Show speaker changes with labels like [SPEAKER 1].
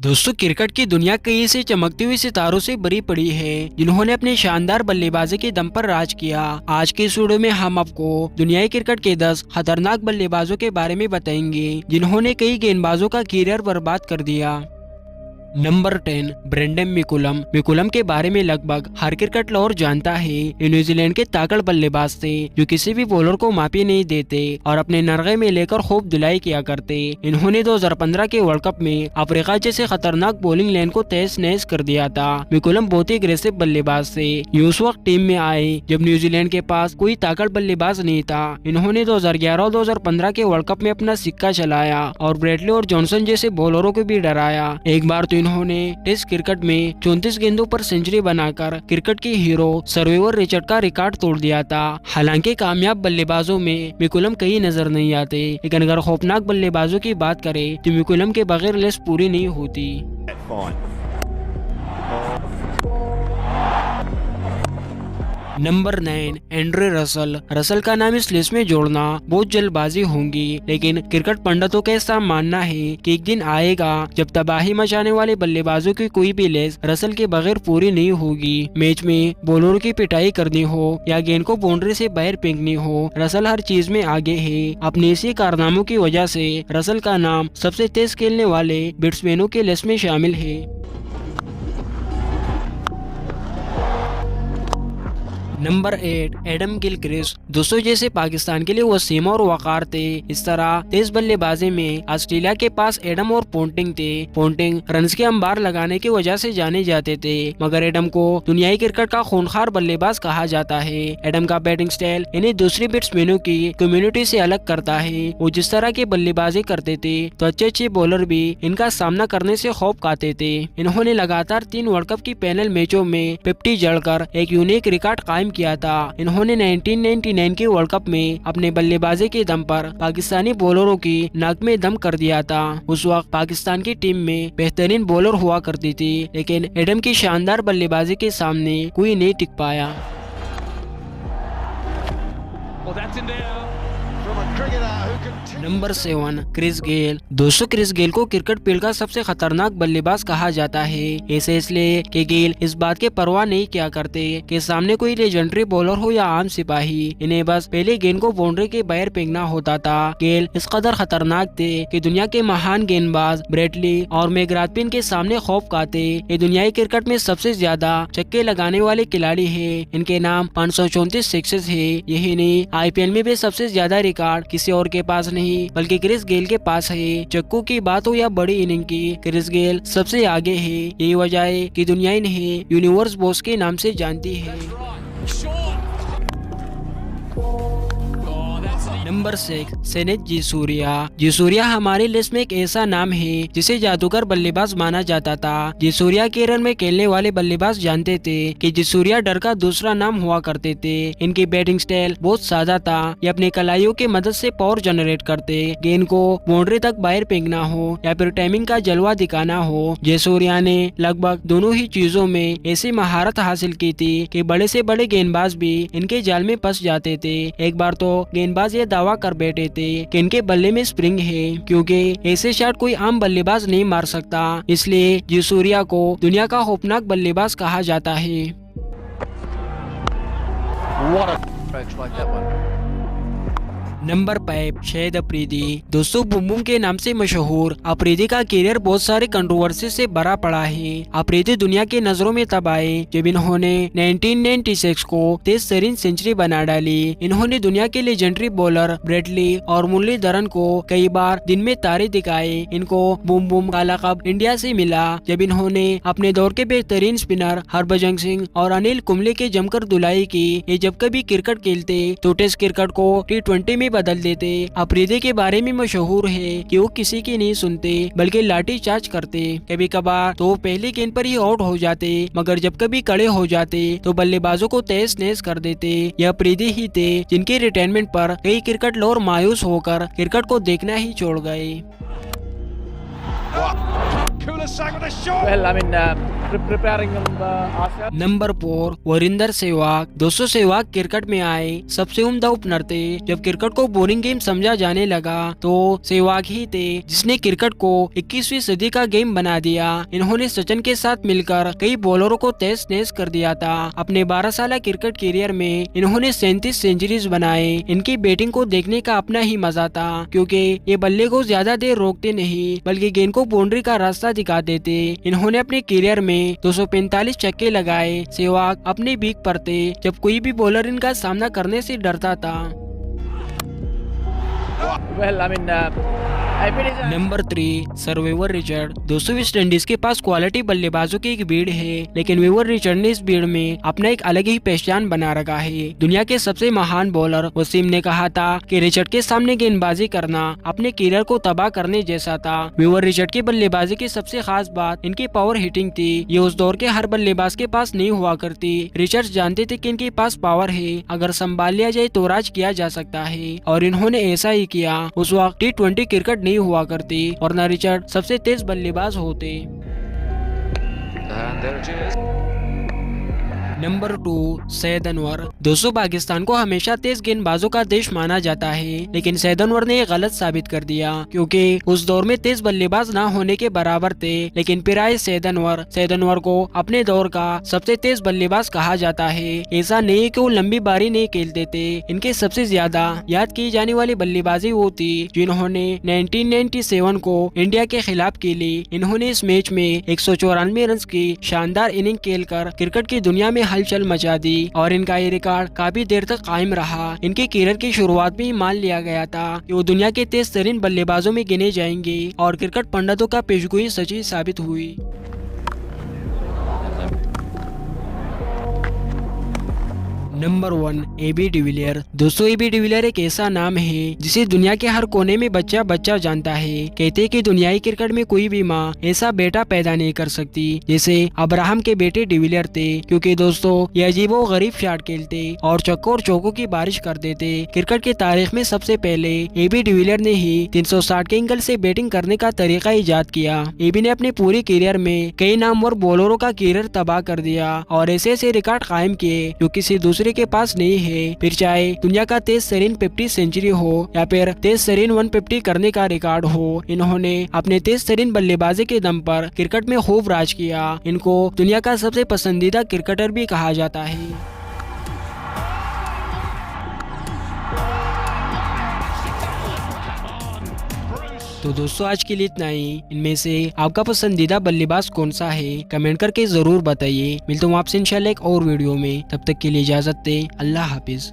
[SPEAKER 1] दोस्तों, क्रिकेट की दुनिया कई ऐसे चमकते हुए सितारों से भरी पड़ी है जिन्होंने अपने शानदार बल्लेबाजी के दम पर राज किया। आज के इस वीडियो में हम आपको दुनियाई क्रिकेट के 10 खतरनाक बल्लेबाजों के बारे में बताएंगे जिन्होंने कई गेंदबाजों का करियर बर्बाद कर दिया। Number 10, Brendon McCullum. मैकुलम के बारे में लगभग हर क्रिकेट लवर जानता है। ये न्यूजीलैंड के ताकड़ बल्लेबाज थे जो किसी भी बॉलर को माफी नहीं देते और अपने नरगे में लेकर खूब धुलाई किया करते। इन्होंने 2015 के वर्ल्ड कप में अफ्रीका जैसे खतरनाक बॉलिंग लाइन को तहस नहस कर दिया था। मैकुलम बहुत ही अग्रेसिव बल्लेबाज थे। ये उस वक्त टीम में आए जब न्यूजीलैंड के पास कोई ताकड़ बल्लेबाज नहीं था। इन्होंने 2011 और 2015 के वर्ल्ड कप में अपना सिक्का चलाया और ब्रेटली और जॉनसन जैसे बॉलरों को भी डराया। एक बार तो इन्होंने टेस्ट क्रिकेट में 34 गेंदों पर सेंचुरी बनाकर क्रिकेट के हीरो सर्वाइवर रिचर्ड का रिकॉर्ड तोड़ दिया था। हालांकि कामयाब बल्लेबाजों में मैकुलम कहीं नजर नहीं आते, लेकिन अगर खौफनाक बल्लेबाजों की बात करें तो मैकुलम के बगैर लिस्ट पूरी नहीं होती। Number 9, Andre Russell. रसल का नाम इस लिस्ट में जोड़ना बहुत जल्दबाजी होंगी, लेकिन क्रिकेट पंडितों का ऐसा मानना है कि एक दिन आएगा जब तबाही मचाने वाले बल्लेबाजों की कोई भी लिस्ट रसल के बगैर पूरी नहीं होगी। मैच में बॉलरों की पिटाई करनी हो या गेंद को बाउंड्री से बाहर फेंकनी हो, रसल हर चीज में आगे है। अपने इसी कारनामों की वजह से रसल का नाम सबसे तेज खेलने वाले बैट्समैनों के लिस्ट में शामिल है। Number 8, Adam Gilchrist. दोस्तों, जैसे पाकिस्तान के लिए वसीम और वकार थे, इस तरह तेज बल्लेबाजी में ऑस्ट्रेलिया के पास एडम और पोंटिंग थे। पोंटिंग रन्स के अंबार लगाने की वजह से जाने जाते थे, मगर एडम को दुनियाई क्रिकेट का खूंखार बल्लेबाज कहा जाता है। एडम का बैटिंग स्टाइल इन्हें दूसरी बैट्समैनों की कम्युनिटी से अलग करता है। वो जिस तरह की बल्लेबाजी करते थे तो अच्छे अच्छे बॉलर भी इनका सामना करने से खौफ खाते थे। इन्होंने लगातार 3 वर्ल्ड कप की पैनल मैचों में 50 जड़कर एक यूनिक रिकॉर्ड कायम किया था। इन्होंने 1999 के वर्ल्ड कप में अपने बल्लेबाजी के दम पर पाकिस्तानी बॉलरों की नाक में दम कर दिया था। उस वक्त पाकिस्तान की टीम में बेहतरीन बॉलर हुआ करती थी, लेकिन एडम की शानदार बल्लेबाजी के सामने कोई नहीं टिक पाया। Number 7, Chris Gayle. दोस्तों, क्रिस गेल को क्रिकेट फील्ड का सबसे खतरनाक बल्लेबाज कहा जाता है। ऐसे इसलिए कि गेल इस बात के परवाह नहीं किया करते कि सामने कोई लेजेंडरी बॉलर हो या आम सिपाही, इन्हें बस पहले गेंद को बाउंड्री के बाहर फेंकना होता था। गेल इस कदर खतरनाक थे कि दुनिया के महान गेंदबाज ब्रेटली और मैकग्राथन के सामने खौफ खाते। ये दुनियाई क्रिकेट में सबसे ज्यादा छक्के लगाने वाले खिलाड़ी है। इनके नाम 534 सिक्सेस है। यही नहीं, IPL में भी सबसे ज्यादा रिकॉर्ड किसी और के पास नहीं बल्कि क्रिस गेल के पास है। चक्कू की बात हो या बड़ी इनिंग की, क्रिस गेल सबसे आगे है। यही वजह है कि दुनिया इन्हें यूनिवर्स बॉस के नाम से जानती है। नंबर 6, सेनेत जयसूर्या। जयसूर्या हमारी लिस्ट में एक ऐसा नाम है जिसे जादूगर बल्लेबाज माना जाता था। जयसूर्या केरल में खेलने वाले बल्लेबाज जानते थे कि जयसूर्या डर का दूसरा नाम हुआ करते थे। इनकी बैटिंग स्टाइल बहुत सादा था। ये अपने कलाइयों की मदद से पावर जनरेट करते। गेंद को बाउंड्री तक बाहर फेंकना हो या फिर टाइमिंग का जलवा दिखाना हो, जयसूर्या ने लगभग दोनों ही चीजों में ऐसी महारत हासिल की थी कि बड़े से बड़े गेंदबाज भी इनके जाल में फंस जाते थे। एक बार तो गेंदबाज ये दावा कर बैठे थे कि इनके बल्ले में स्प्रिंग है, क्योंकि ऐसे शॉट कोई आम बल्लेबाज नहीं मार सकता। इसलिए जयसूर्या को दुनिया का खौफनाक बल्लेबाज कहा जाता है। नंबर 5, शाहिद अफरीदी। दोस्तों, बूम बूम के नाम से मशहूर अफरीदी का करियर बहुत सारे कंट्रोवर्सी से भरा पड़ा है। अफरीदी दुनिया की नजरों में तब आए जब इन्होंने 1996 को 23 तरीन सेंचुरी बना डाली। इन्होंने दुनिया के लेजेंडरी बॉलर ब्रेटली और मुरलीधरन को कई बार दिन में तारे दिखाए। इनको बूम बूम का लक़ब इंडिया से मिला जब इन्होंने अपने दौर के बेहतरीन स्पिनर हरभजन सिंह और अनिल कुंबले के जमकर धुलाई की। ये जब कभी क्रिकेट खेलते तो टेस्ट क्रिकेट को T20 में बदल देते। अफरीदी के बारे में मशहूर है कि वो किसी की नहीं सुनते बल्कि लाठी चार्ज करते। कभी कभार तो पहली गेंद पर ही आउट हो जाते, मगर जब कभी कड़े हो जाते तो बल्लेबाजों को तहस नहस कर देते। यह अफरीदी ही थे जिनके रिटायरमेंट पर कई क्रिकेट लवर मायूस होकर क्रिकेट को देखना ही छोड़ गए।
[SPEAKER 2] Well, I mean, preparing ourselves.
[SPEAKER 1] Number 4 Varinder Sehwag. दोस्तों सहवाग क्रिकेट में आए सबसे उम्दा ओपनर थे। जब क्रिकेट को बोरिंग गेम समझा जाने लगा तो सहवाग ही थे जिसने क्रिकेट को 21वीं सदी का गेम बना दिया। इन्होंने सचिन के साथ मिलकर कई बॉलरों को तहस नहस कर दिया था। अपने 12 साल क्रिकेट करियर में इन्होंने 37 सेंचुरीज बनाए। इनकी बैटिंग को देखने का अपना ही मजा था क्योंकि ये बल्ले को ज्यादा देर रोकते नहीं बल्कि गेंद को बाउंड्री का रास्ता दिखा देते। इन्होंने अपने करियर में 245 छक्के लगाए। सहवाग अपने बीक पर थे जब कोई भी बॉलर इनका सामना करने से डरता था।
[SPEAKER 2] Well, I mean, I believe that.
[SPEAKER 1] Number 3 sir Viv Richard. दोस्तों वेस्ट इंडीज के पास क्वालिटी बल्लेबाजों की एक भीड़ है लेकिन वेवर रिचर्ड ने इस भीड़ में अपना एक अलग ही पहचान बना रखा है। दुनिया के सबसे महान बॉलर वसीम ने कहा था कि रिचर्ड के सामने गेंदबाजी करना अपने करियर को तबाह करने जैसा था। वेवर रिचर्ड की बल्लेबाजी की सबसे खास बात इनकी पावर हिटिंग थी। ये उस दौर के हर बल्लेबाज के पास नहीं हुआ करती। रिचर्ड जानते थे कि इनके पास पावर है, अगर संभाल लिया जाए तो राज किया जा सकता है और इन्होंने ऐसा ही किया। उस वक्त T20 क्रिकेट नहीं हुआ करती और न रिचर्ड सबसे तेज बल्लेबाज होते।
[SPEAKER 3] And there it is.
[SPEAKER 1] Number 2 Syed Anwar. दोस्तों पाकिस्तान को हमेशा तेज गेंदबाजों का देश माना जाता है लेकिन सैयद अनवर ने गलत साबित कर दिया क्योंकि उस दौर में तेज बल्लेबाज ना होने के बराबर थे। लेकिन फिर आए सैयद अनवर को अपने दौर का सबसे तेज बल्लेबाज कहा जाता है। ऐसा नहीं कि वो लंबी बारी नहीं खेलते थे। इनके सबसे ज्यादा याद की जाने वाली बल्लेबाजी वो थी जिन्होंने 1997 को इंडिया के खिलाफ खेली। इन्होंने इस मैच में 194 रन की शानदार इनिंग खेलकर क्रिकेट की दुनिया में हलचल मचा दी और इनका ये रिकॉर्ड काफी देर तक कायम रहा। इनके करियर की शुरुआत में ही मान लिया गया था कि वो दुनिया के तेज तरीन बल्लेबाजों में गिने जाएंगे और क्रिकेट पंडितों का पेशगोई सच्ची साबित हुई। Number 1 AB de Villiers. दोस्तों AB डिविलियर एक ऐसा नाम है जिसे दुनिया के हर कोने में बच्चा बच्चा जानता है। कहते हैं कि दुनियाई क्रिकेट में कोई भी माँ ऐसा बेटा पैदा नहीं कर सकती जैसे अब्राहम के बेटे डिविलियर थे क्योंकि दोस्तों ये अजीबो गरीब शॉट खेलते और छक्कों और चौकों की बारिश कर देते। क्रिकेट की तारीख में सबसे पहले AB डिविलियर ने ही 360 के एंगल से बैटिंग करने का तरीका इजाद किया। AB ने अपने पूरे करियर में कई नामवर बॉलरों का करियर तबाह कर दिया और ऐसे ऐसे रिकॉर्ड कायम किए जो किसी दूसरे के पास नहीं है। फिर चाहे दुनिया का तेज तरीन 50 सेंचुरी हो या फिर तेज तरीन 150 करने का रिकॉर्ड हो, इन्होंने अपने तेज तरीन बल्लेबाजी के दम पर क्रिकेट में खूब राज किया। इनको दुनिया का सबसे पसंदीदा क्रिकेटर भी कहा जाता है। तो दोस्तों आज के लिए इतना ही। इनमें से आपका पसंदीदा बल्लेबाज कौन सा है कमेंट करके जरूर बताइए। मिलता हूँ आपसे इंशाल्लाह एक और वीडियो में, तब तक के लिए इजाजत दे। अल्लाह हाफिज।